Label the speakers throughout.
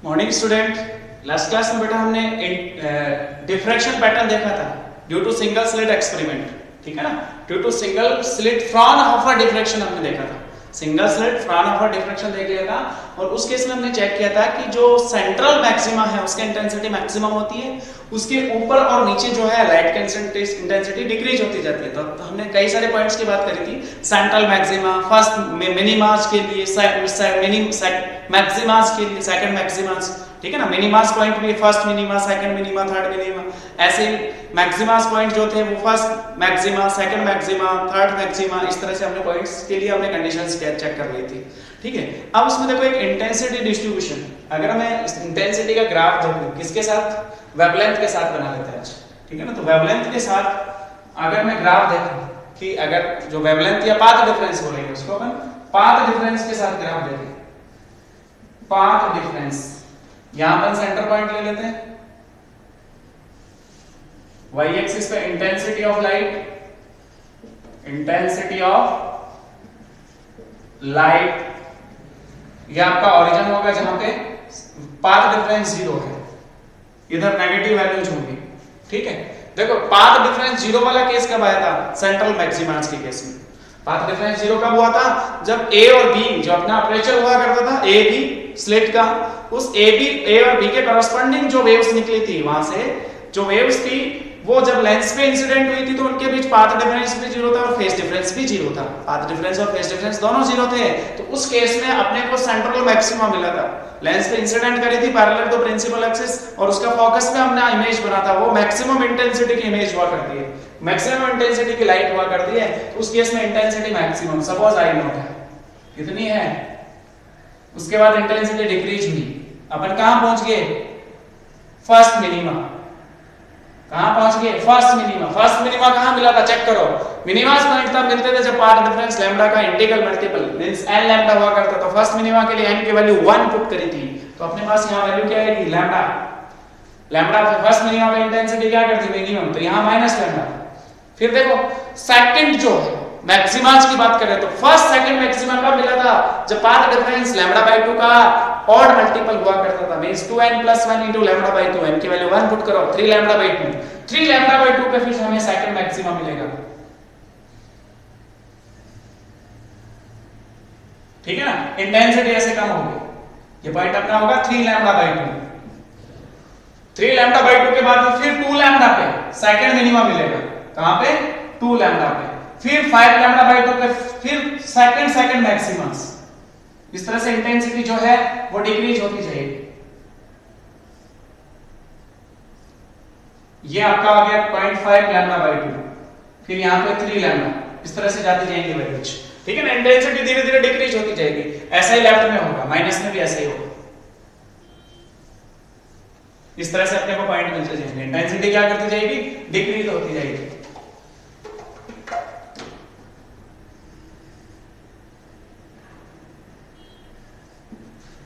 Speaker 1: Morning student. Last class में बेटा हमने डिफ्रैक्शन पैटर्न देखा था due to single slit experiment, ठीक है ना। Due to single slit Fraunhofer diffraction हमने देखा था। सिंगल स्लिट फ्रॉनहोफर डिफ्रैक्शन देख लिया था और उस केस में हमने चेक किया था कि जो सेंट्रल मैक्सिमा है उसकी इंटेंसिटी मैक्सिमम होती है, उसके ऊपर और नीचे जो है लाइट की इंटेंसिटी डिक्रीज होती जाती है। तो हमने कई सारे पॉइंट्स की बात करी थी, सेंट्रल मैक्सिमा, फर्स्ट मिनिमास के लिए, मैक्सिमास के लिए सेकंड मैक्सिमास, ठीक है ना। मिनिमास पॉइंट भी first minima, second minima, third minima, ऐसे मैक्सिमास पॉइंट जो थे वो first maxima, second maxima, third maxima, इस तरह से हमने पॉइंट्स के लिए हमने कंडीशंस चेक कर ली थी, ठीक है। अब उसमें देखो एक इंटेंसिटी डिस्ट्रीब्यूशन, अगर मैं इंटेंसिटी का ग्राफ देखूं किसके साथ, वेवलेंथ के साथ बना लेते हैं, ठीक है ना। तो वेवलेंथ के साथ अगर मैं ग्राफ देखूं कि अगर जो वेवलेंथ या पाथ डिफरेंस बोलेंगे उसको अपन पाथ डिफरेंस के साथ ग्राफ देखें, पाथ डिफरेंस, यहां पर सेंटर पॉइंट ले लेते हैं, y एक्सिस पे intensity of light, intensity of light, ये आपका ओरिजिन होगा जहां पे पाथ डिफरेंस 0 है, इधर नेगेटिव वैल्यूज होंगी, ठीक है। देखो पाथ डिफरेंस 0 वाला केस कब आया था, सेंट्रल मैक्सिमास के केस में। पाथ डिफरेंस 0 कब हुआ था, जब a और b जो अपना अपर्चर हुआ करता था, a b स्लिट का, उस a और b के करस्पॉन्डिंग जो वेव्स निकली थी, वहां से जो वेव्स थी वो जब लेंस पे इंसिडेंट हुई थी तो उनके बीच पाथ डिफरेंस भी 0 था और फेज डिफरेंस भी 0 था। पाथ डिफरेंस और फेज डिफरेंस दोनों 0 थे। तो उस केस में अपने को सेंट्रल मैक्सिमा मिला था, लेंस पे इंसिडेंट करी थी पैरेलल टू प्रिंसिपल एक्सिस और उसका फोकस में हमने इमेज बना था, वो मैक्सिमम इंटेंसिटी की इमेज हुआ करती है, मैक्सिमम इंटेंसिटी की लाइट हुआ करती है। तो उस केस में intensity maximum suppose I not है, कितनी है, उसके बाद इंटेंसिटी डिक्रीज हुई, अपन कहां पहुंच गए, फर्स्ट मिनिमा। कहां पहुंच गए, फर्स्ट मिनिमा। फर्स्ट मिनिमा कहां मिला था, चेक करो, मिनिमास पॉइंट तब मिलते थे जब पाथ डिफरेंस लैम्डा का integral multiple means n lambda हुआ करता। तो फर्स्ट मिनिमा के लिए n की वैल्यू 1 पुट करी थी, तो अपने पास यहां वैल्यू क्या आएगी, लैम्डा। लैम्डा फर्स्ट मिनिमा पे इंटेंसिटी क्या करती है, मिनिमम, तो यहां माइनस लैम्डा। फिर देखो सेकंड जो है मैक्सिमास की बात करें तो फर्स्ट सेकंड मैक्सिमा कब मिला था, जब पाथ डिफरेंस λ/2 का ऑड मल्टीपल हुआ करता था, मींस 2n + 1 * λ/2, n की वैल्यू 1 पुट करो, 3 λ/2, 3 λ/2 पे फिर हमें सेकंड मैक्सिमा मिलेगा, ठीक है ना। इंटेंसिटी ऐसे कम होगी, ये पॉइंट अपना होगा 3 λ/2, 3 λ/2 के बाद फिर 2 λ पे सेकंड मिनिमा मिलेगा, कहां पे, 2 λ पे, फिर 5 λ/2 पे फिर सेकंड मैक्सिमस। इस तरह से इंटेंसिटी जो है वो डिक्रीज होती जाएगी। ये आपका आ गया 0.5 λ/2, फिर यहां पे 3 λ, इस तरह से जाती जाएंगी वैल्यूज, ठीक है ना। इंटेंसिटी धीरे धीरे डिक्रीज होती जाएगी, ऐसा ही लेफ्ट में होगा, माइनस में भी ऐसा ही होगा। इस तरह से अपने को पॉइंट मिलते जाएंगे, इंटेंसिटी क्या करती जाएगी, डिक्रीज होती जाएगी।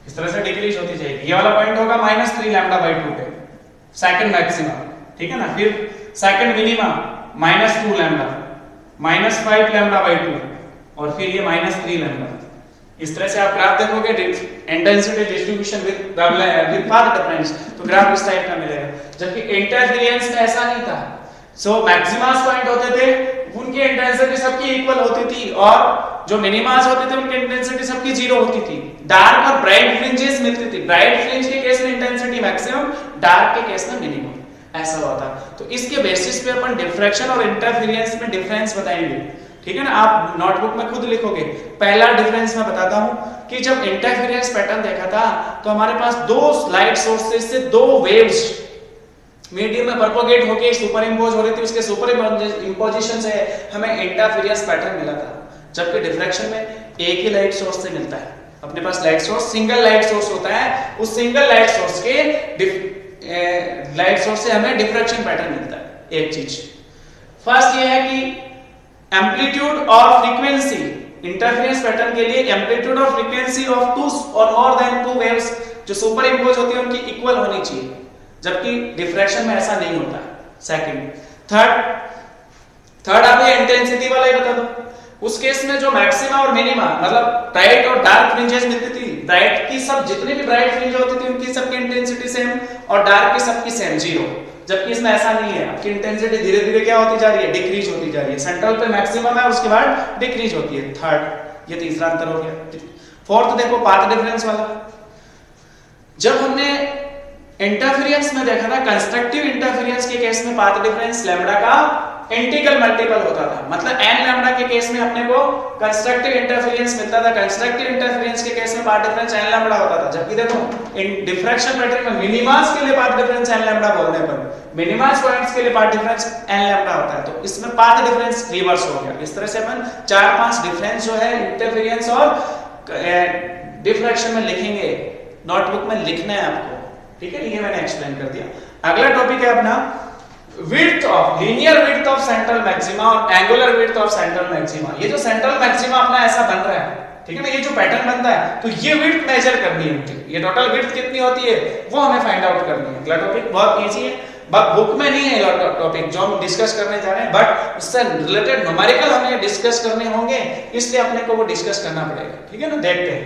Speaker 1: इस तरह से डिक्रीज होती जाएगी। ये वाला पॉइंट होगा -3 λ/2 पे सेकंड मैक्सिमा, ठीक है ना। फिर सेकंड मिनिमा -2 λ, -5 λ/2 और फिर ये -3 λ। इस तरह से आप ग्राफ देखोगे intensity distribution with path difference, तो ग्राफ इस टाइप का मिलेगा। जबकि इंटरफेरेंस में ऐसा नहीं था। सो मैक्सिमास पॉइंट होते थे उनकी इंटेंसिटी सबकी इक्वल होती थी और जो मिनिमास होते थे उनकी इंटेंसिटी सबकी 0 होती थी। डार्क और ब्राइट फ्रिंजेस मिलती थी, ब्राइट फ्रिंज के केस में इंटेंसिटी मैक्सिमम, डार्क के केस में मिनिमम, ऐसा हुआ था। तो इसके बेसिस पे अपन डिफ्रैक्शन और इंटरफेरेंस में डिफरेंस बताएंगे, ठीक है ना। आप नोटबुक में खुद लिखोगे। पहला डिफरेंस मैं बताता हूं कि जब इंटरफेरेंस पैटर्न देखा था तो हमारे पास दो लाइट सोर्सेज से दो वेव्स मीडियम में प्रोपोगेट होके सुपर इंपोज हो रही थी, उसके सुपर इंपोजिशन से हमें इंटरफेरेंस पैटर्न मिला था। जबकि डिफ्रैक्शन में एक ही लाइट सोर्स से मिलता है, अपने पास light source single light source होता है, उस सिंगल लाइट सोर्स के लाइट सोर्स से हमें डिफ्रैक्शन पैटर्न मिलता है। एक चीज फर्स्ट ये है कि एम्पलीट्यूड और फ्रीक्वेंसी, इंटरफेरेंस पैटर्न के लिए एम्पलीट्यूड और फ्रीक्वेंसी ऑफ 2 और मोर देन 2 वेव्स जो सुपर इंपोज होती है उनकी इक्वल होनी चाहिए, जबकि डिफ्रैक्शन में ऐसा नहीं होता। सेकंड थर्ड आप ये इंटेंसिटी वाला ही बता दो। उस केस में जो मैक्सिमा और मिनिमा मतलब ब्राइट और डार्क फ्रिंजेस मिलती थी, ब्राइट की सब जितनी भी ब्राइट फ्रिंज होती थी उनकी सबकी इंटेंसिटी सेम और डार्क की सबकी सेम 0। जबकि इसमें ऐसा नहीं है, आपकी इंटेंसिटी धीरे धीरे क्या होती जा रही है, डिक्रीज होती जा रही है। सेंट्रल पे मैक्सिमम है, उसके बाद डिक्रीज होती है। थर्ड, ये तीसरा अंतर हो गया। फोर्थ देखो पाथ डिफरेंस वाला। जब हमने इंटरफेरेंस में देखा था, कंस्ट्रक्टिव इंटरफेरेंस के केस में पाथ डिफरेंस लैम्डा का इंटीग्रल मल्टीपल होता था, मतलब n लैम्डा के केस में अपने को कंस्ट्रक्टिव इंटरफेरेंस मिलता था। कंस्ट्रक्टिव इंटरफेरेंस के केस में पाथ डिफरेंस n लैम्डा होता था। जबकि देखो इन डिफ्रैक्शन पैटर्न में मिनिमास के लिए पाथ डिफरेंस n लैम्डा बोलने पर मिनिमास पॉइंट्स के लिए पाथ डिफरेंस n लैम्डा होता है। तो इसमें पाथ डिफरेंस रिवर्स हो गया। इस तरह से अपन 4-5 डिफरेंस जो है इंटरफेरेंस और डिफ्रैक्शन में लिखेंगे, नोटबुक में लिखना है आपको, ठीक है। ये मैंने एक्सप्लेन कर दिया। अगला टॉपिक है अपना width of linear width of central maxima और angular width of central maxima. ये जो सेंट्रल मैक्सिमा अपना ऐसा बन रहा है, ठीक है ना, ये जो पैटर्न बनता है, तो ये विड्थ मेजर करनी है मुझे। ये टोटल विड्थ कितनी होती है वो हमें फाइंड आउट करनी है। अगला टॉपिक बहुत इजी है, बुक में नहीं है टॉपिक जो हम डिस्कस करने जा रहे हैं, बट उससे रिलेटेड न्यूमेरिकल हमें डिस्कस करने होंगे, इसलिए अपने को वो डिस्कस करना पड़ेगा, ठीक है ना। देखते हैं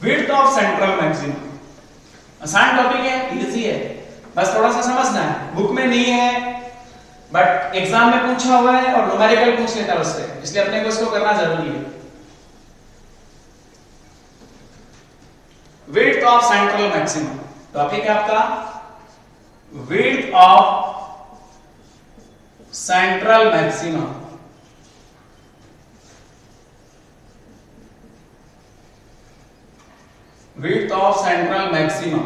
Speaker 1: विड्थ ऑफ सेंट्रल मैक्सिमा। आसान टॉपिक है, इजी है, बस थोड़ा सा समझना है। बुक में नहीं है बट एग्जाम में पूछा हुआ है और न्यूमेरिकल पूछ लेता है उससे, इसलिए अपने को इसको करना जरूरी है। Width of central maxima topic है आपका width of central maxima. Width of central maxima,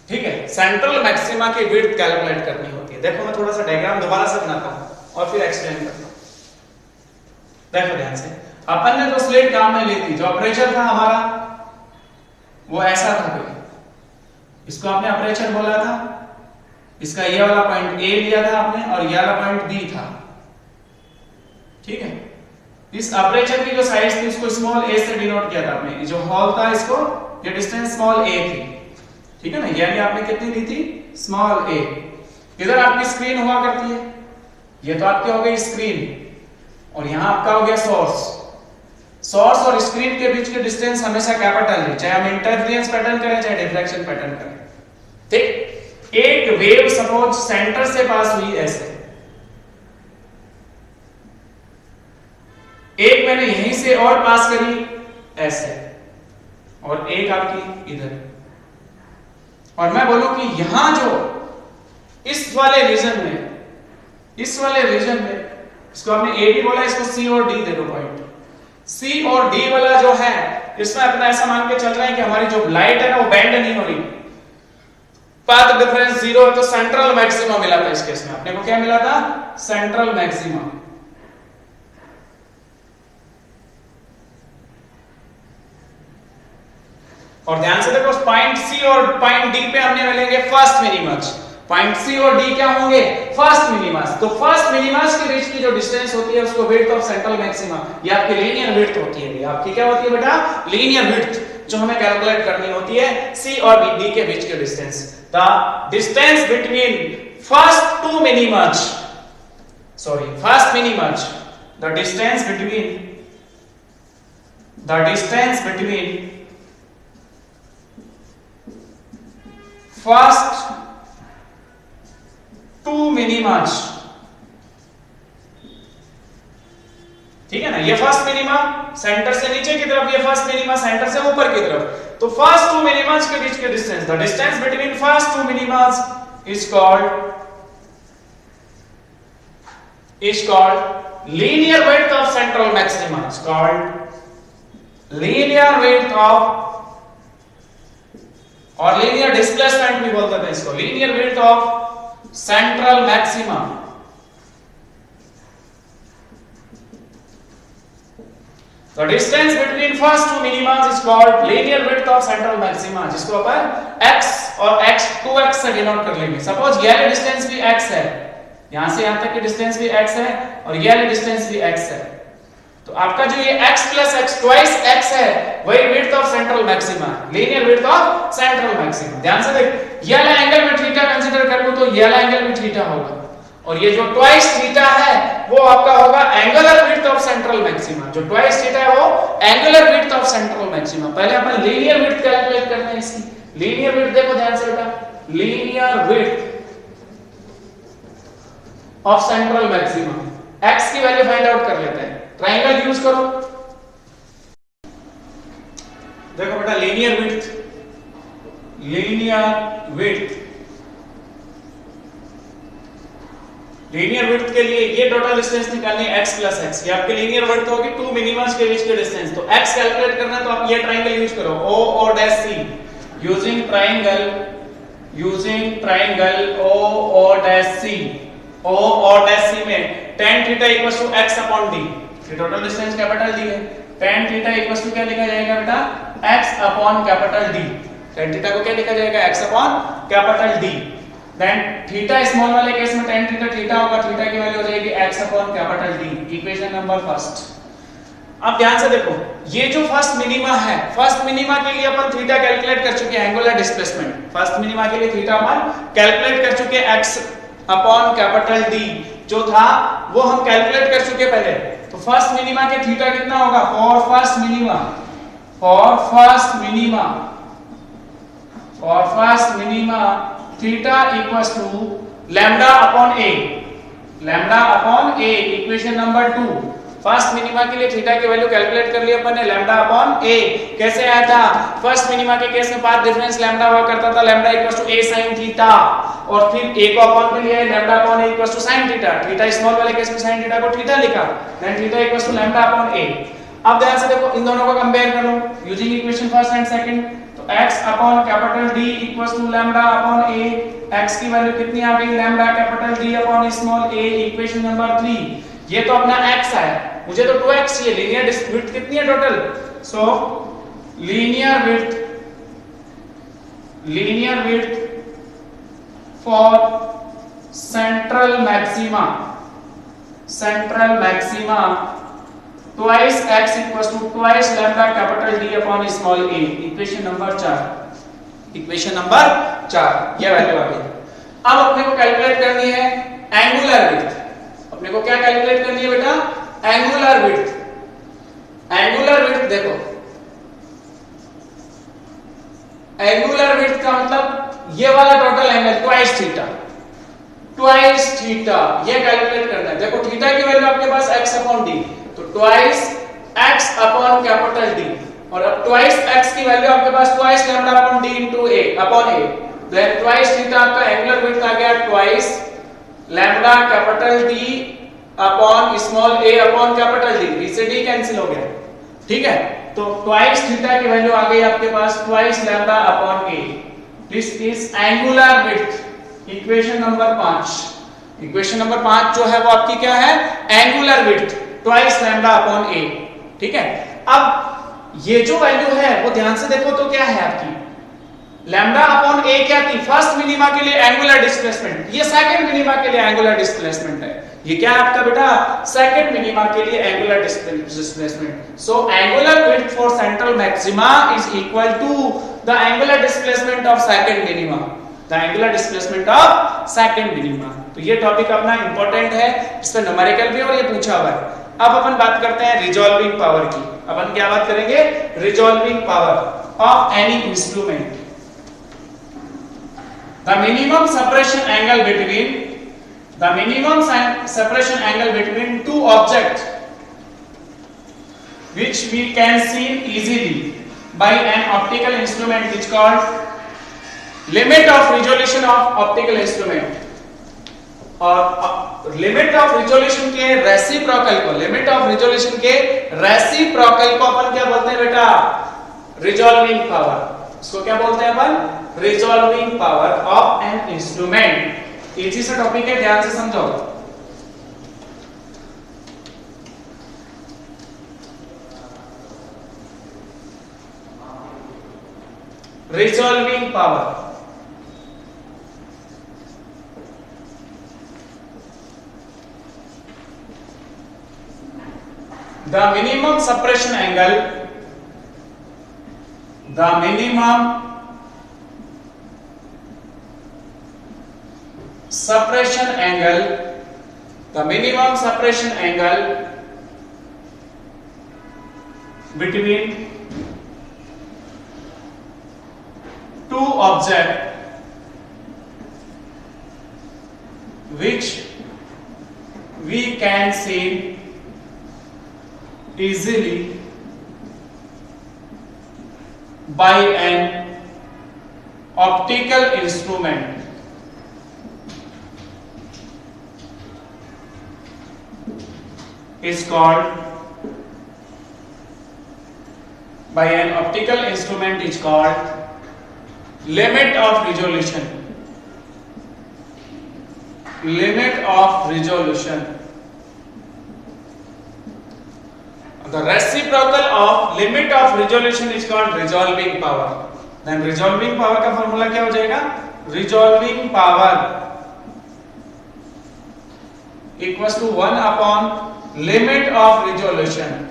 Speaker 1: ठीक है। सेंट्रल मैक्सिमा की विड्थ कैलकुलेट करनी होती है। देखो मैं थोड़ा सा डायग्राम दोबारा से बनाता हूं और फिर एक्सप्लेन करता हूं। देखो ध्यान से, अपन ने जो स्लेट काम में ली थी, जो अपर्चर था हमारा वो ऐसा था कोई, इसको आपने अपर्चर बोला था, इसका ये वाला पॉइंट ए लिया था आपने और ये वाला पॉइंट बी था, ठीक है। इस अपर्चर की जो साइज थी उसको स्मॉल ए से डिनोट किया था आपने। जो हॉल था इसको, ये डिस्टेंस स्मॉल ए थी, ठीक है ना। यानी आपने कितनी दी थी, स्मॉल ए। इधर आपकी स्क्रीन हुआ करती है, ये तो आपकी हो गई स्क्रीन, और यहां आपका हो गया सोर्स। सोर्स और स्क्रीन के बीच के डिस्टेंस हमेशा कैपिटल है, चाहे हम इंटरफेरेंस पैटर्न करें चाहे डिफ्रैक्शन पैटर्न करें, ठीक। एक वेव सपोज सेंटर से पास हुई ऐसे, एक मैंने यहीं से और पास करी ऐसे, और एक आपकी इधर, और मैं बोलूं कि यहां जो इस वाले रीजन में, इस वाले रीजन में, इसको आपने ए डी बोला, इसको सी और डी दे दो पॉइंट। सी और डी वाला जो है, इसमें अपना ऐसा मान के चल रहा है कि हमारी जो लाइट है ना वो बेंड नहीं हो रही, पाथ डिफरेंस 0 है, तो सेंट्रल मैक्सिमा मिला था इस केस में। अपने को क्या मिला था, सेंट्रल मैक्सिमा। और ध्यान से देखो, पॉइंट सी और पॉइंट डी पे हमने मिलेंगे फर्स्ट मिनिमस। पॉइंट सी और डी क्या होंगे, फर्स्ट मिनिमस। तो फर्स्ट मिनिमस के बीच की जो डिस्टेंस होती है उसको विड्थ ऑफ सेंट्रल मैक्सिमा, ये आपकी लीनियर विड्थ होती है। ये आपकी क्या होती है बेटा, लीनियर विड्थ, जो हमें कैलकुलेट करनी होती है सी और डी के बीच के distance. The distance between first two minimas, sorry first minimas, the distance between first two minimas, ठीक है ना। ये फर्स्ट मिनिमा सेंटर से नीचे की तरफ, ये फर्स्ट मिनिमा सेंटर से ऊपर की तरफ। तो फर्स्ट टू मिनिमस के बीच के distance, the distance between first two minimas is called linear width of central maxima, is called linear width of, और लीनियर डिस्प्लेसमेंट भी बोलते थे इसको, linear width of central maxima. The distance between first two minima is called linear width of central maxima, जिसको अपन x और x 2x से denote कर लेंगे। सपोज ये वाली डिस्टेंस भी x है, यहां से यहां तक की डिस्टेंस भी x है और ये वाली डिस्टेंस भी x है, तो आपका जो ये x plus x twice x है वही width of central maxima, linear width of central maxima. ध्यान से देख, ये वाला एंगल में थीटा कंसीडर कर लूं तो ये वाला एंगल भी थीटा होगा, और ये जो ट्वाइस थीटा है वो आपका होगा angular width of central maxima. जो ट्वाइस थीटा है वो angular width of central maxima. पहले अपन लीनियर विड्थ कैलकुलेट करते हैं इसकी। लीनियर विड्थ देखो ध्यान से बेटा, linear width of central maxima, x की वैल्यू फाइंड आउट कर लेते हैं। ट्रायंगल यूज करो। देखो बेटा linear width, linear width, linear width के लिए ये टोटल डिस्टेंस निकालनी है x प्लस x। ये आपके लीनियर विड्थ होगी टू मिनिमम्स के बीच के डिस्टेंस। तो x कैलकुलेट करना है तो आप ये ट्रायंगल यूज करो o o dash c। Using triangle o o dash c, o o dash c में tan theta equals to x upon d। ये टोटल डिस्टेंस कैपिटल d है। tan थीटा इक्वल्स टू क्या लिखा जाएगा बेटा, x upon capital d। tan theta को क्या लिखा जाएगा, x upon capital d। Then theta small वाले केस में tan थीटा थीटा होगा, थीटा की वैल्यू हो जाएगी x upon capital d। Equation number first. अब ध्यान से देखो, ये जो फर्स्ट मिनिमा है, फर्स्ट मिनिमा के लिए अपन थीटा कैलकुलेट कर चुके हैं, एंगुलर डिस्प्लेसमेंट। फर्स्ट मिनिमा के लिए थीटा अपन कैलकुलेट कर चुके हैं, x अपॉन कैपिटल d जो था वो हम कैलकुलेट कर चुके पहले। तो फर्स्ट मिनिमा के थीटा कितना होगा, for first minima theta equals to lambda upon a। Lambda upon a equation number 2। First minima के लिए थीटा की वैल्यू कैलकुलेट कर ली अपन ने, लैम्डा अपॉन a। कैसे आया था, फर्स्ट मिनिमा के केस में पाथ डिफरेंस लैम्डा हुआ करता था, lambda equals to a sin theta, और फिर a को अपॉन पे लिया, lambda upon a equals to sin theta. Theta small वाले केस में sin थीटा को थीटा लिखा, then theta equals to lambda upon a। अब ध्यान से देखो, इन दोनों को कंपेयर कर लो using equation first and second. तो x upon capital D equals to lambda upon a। x की वैल्यू कितनी आ गई, lambda capital D upon small a। Equation number 3। ये तो अपना x है, मुझे तो 2x चाहिए। लीनियर विड्थ कितनी है total, so linear width for central maxima twice x equals to twice lambda capital D upon small a। Equation number 4। Equation number 4 ये वैल्यू आ गई। अब अपने को कैलकुलेट करनी है एंगुलर विड्थ। अपने को क्या कैलकुलेट करनी है बेटा, एंगुलर विड्थ। एंगुलर विड्थ देखो, एंगुलर विड्थ का मतलब ये वाला टोटल एंगल ट्वाइस थीटा ये कैलकुलेट करना है। देखो थीटा की वैल्यू आपके पास x अपॉन d, तो twice x upon capital D, और अब ट्वाइस x की वैल्यू आपके पास twice lambda upon d into a upon a। Then twice theta आपका एंगुलर विड्थ आ गया twice lambda capital D upon small a upon capital D। b से d cancel हो गया, ठीक है। तो ट्वाइस थीटा की वैल्यू आ गई आपके पास twice lambda upon a। This is angular width. Equation number 5। Equation number 5 जो है वो आपकी क्या है, angular width twice lambda upon a, ठीक है। अब ये जो वैल्यू है वो ध्यान से देखो तो क्या है आपकी, लैम्डा अपॉन a क्या थी, फर्स्ट मिनिमा के लिए एंगुलर डिस्प्लेसमेंट, ये सेकंड मिनिमा के लिए एंगुलर डिस्प्लेसमेंट है। ये क्या है आपका बेटा, सेकंड मिनिमा के लिए angular displacement. So angular width for central maxima is equal to the angular displacement of second minima, the angular displacement of second minima. तो ये टॉपिक अपना इंपॉर्टेंट है, इस पे न्यूमेरिकल भी और ये पूछा हुआ है। अब अपन बात करते हैं रिजॉल्विंग पावर की। अपन क्या बात करेंगे, resolving power of any instrument. The minimum separation angle between two object which we can see easily by an optical instrument which called limit of resolution of optical instrument। और limit of resolution के reciprocal को, limit of resolution के reciprocal को अपन क्या बोलते हैं बेटा, resolving power. इसको क्या बोलते हैं अपन, resolving power of an instrument. Easy सा टॉपिक है, ध्यान से समझो। Resolving power, the minimum suppression angle the minimum separation angle between two objects which we can see easily by an optical instrument is called limit of resolution. The reciprocal of limit of resolution is called resolving power. Then resolving power का formula क्या हो जाएगा? Resolving power equals to 1 upon limit of resolution.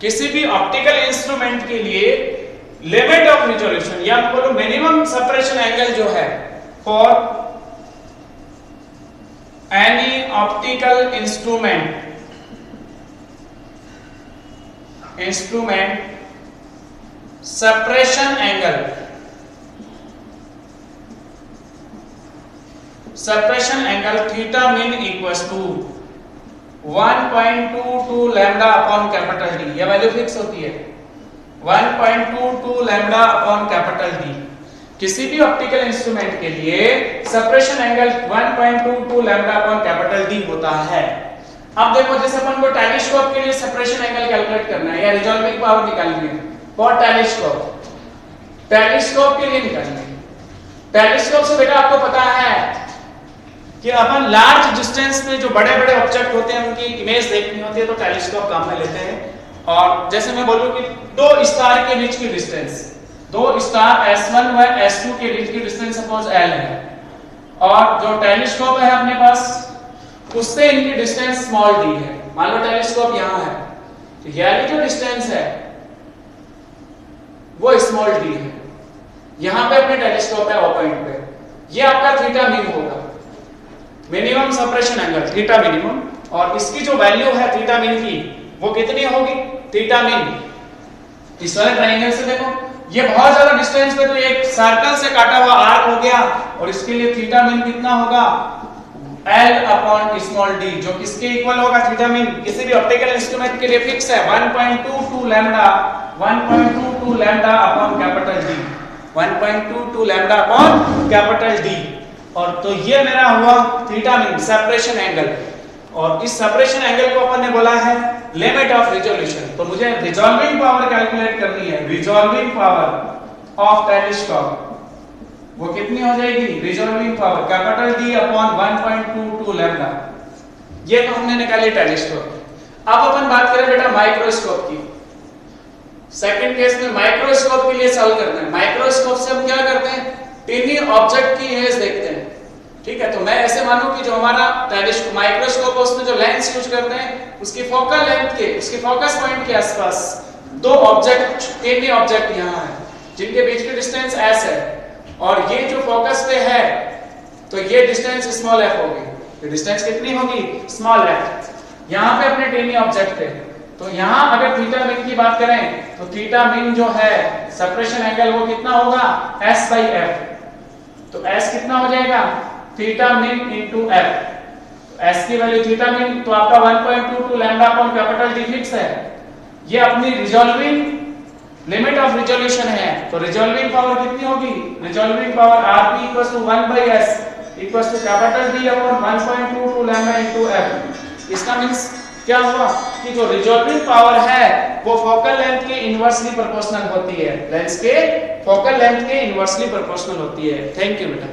Speaker 1: किसी भी optical instrument के लिए limit of resolution या बोलो मिनिमम सेपरेशन एंगल जो है for any optical instrument separation angle theta mean equals to 1.22 lambda upon capital D. ये वैल्यू फिक्स होती है 1.22 लैम्डा अपॉन कैपिटल डी. किसी भी ऑप्टिकल इंस्ट्रूमेंट के लिए separation angle 1.22 lambda upon capital D होता है. अब देखो जैसे अपन को टेलीस्कोप के लिए सेपरेशन एंगल कैलकुलेट करना है या रिजॉल्विंग पावर निकालनी है फॉर टेलीस्कोप के लिए निकालनी है. टेलीस्कोप से बेटा आपको पता है कि अपन लार्ज डिस्टेंस पे जो बड़े बड़े ऑब्जेक्ट होते हैं उनकी इमेज देखनी होती है तो टेलीस्कोप काम में लेते हैं. और जैसे मैं बोलूं कि दो स्टार के बीच की डिस्टेंस, दो स्टार S1 व S2 के बीच की डिस्टेंस सपोज L है और जो टेलीस्कोप है अपने पास उससे इनकी डिस्टेंस स्मॉल d है. मान लो टेलीस्कोप यहां है तो ये जो डिस्टेंस है वो स्मॉल d है. यहां पे अपने टेलीस्कोप है O पॉइंट पे, ये आपका थीटा मीन होगा, minimum separation angle theta minimum. और इसकी जो वैल्यू है थीटा मीन की वो कितनी होगी? थीटा मीन इस वाले ट्रायंगल से देखो ये बहुत ज्यादा डिस्टेंस पे तो एक सर्कल से काटा हुआ आर्क हो गया और इसके लिए थीटा मीन कितना होगा? L अपॉन स्मॉल d जो किसके इक्वल होगा? थीटा मीन किसी भी ऑप्टिकल इंस्ट्रूमेंट के लिए फिक्स है 1.22 lambda upon capital D. 1.22 lambda upon capital D. और तो ये मेरा हुआ थीटा मीन सेपरेशन एंगल. और इस सेपरेशन एंगल को अपन ने बोला है लिमिट ऑफ रिजोल्यूशन. तो मुझे रिजॉल्विंग पावर कैलकुलेट करनी है. रिजॉल्विंग पावर ऑफ टेलीस्कोप वो कितनी हो जाएगी? Resolving power capital D upon 1.22 lambda. ये तो हमने निकाली टेलीस्कोप. अब अपन बात करें बेटा माइक्रोस्कोप की. सेकंड केस में माइक्रोस्कोप के लिए सॉल्व करना है. माइक्रोस्कोप से हम क्या करते हैं? टिनी ऑब्जेक्ट की इमेज देखते हैं. ठीक है, तो मैं ऐसे मानूं कि जो हमारा टेलीस्कोप माइक्रोस्कोप है उसमें जो लेंस यूज करते हैं उसकी फोकल लेंथ के उसके फोकस पॉइंट के आसपास दो ऑब्जेक्ट टिनी ऑब्जेक्ट यहां है जिनके बीच की डिस्टेंस s है और ये जो फोकस पे है तो ये डिस्टेंस स्मॉल f होगी. ये डिस्टेंस कितनी होगी? Small f. यहां पे अपने टिनी ऑब्जेक्ट है तो यहां अगर थीटा मीन की बात करें तो थीटा मीन जो है सेपरेशन एंगल वो कितना होगा? s/f. तो s कितना हो जाएगा? Theta mean into f. s की वैल्यू थीटा मीन तो आपका 1.22 lambda upon capital D fix है. ये अपनी रिजॉल्विंग लिमिट ऑफ रिजोल्यूशन है. तो रिजॉल्विंग पावर कितनी होगी? Resolving power Rp = 1/s = capital D upon 1.22 lambda into f. इसका मींस क्या हुआ कि जो रिजॉल्विंग पावर है वो फोकल लेंथ के इनवर्सली प्रोपोर्शनल होती है. लेंस के फोकल लेंथ के इनवर्सली प्रोपोर्शनल होती है. थैंक यू बेटा.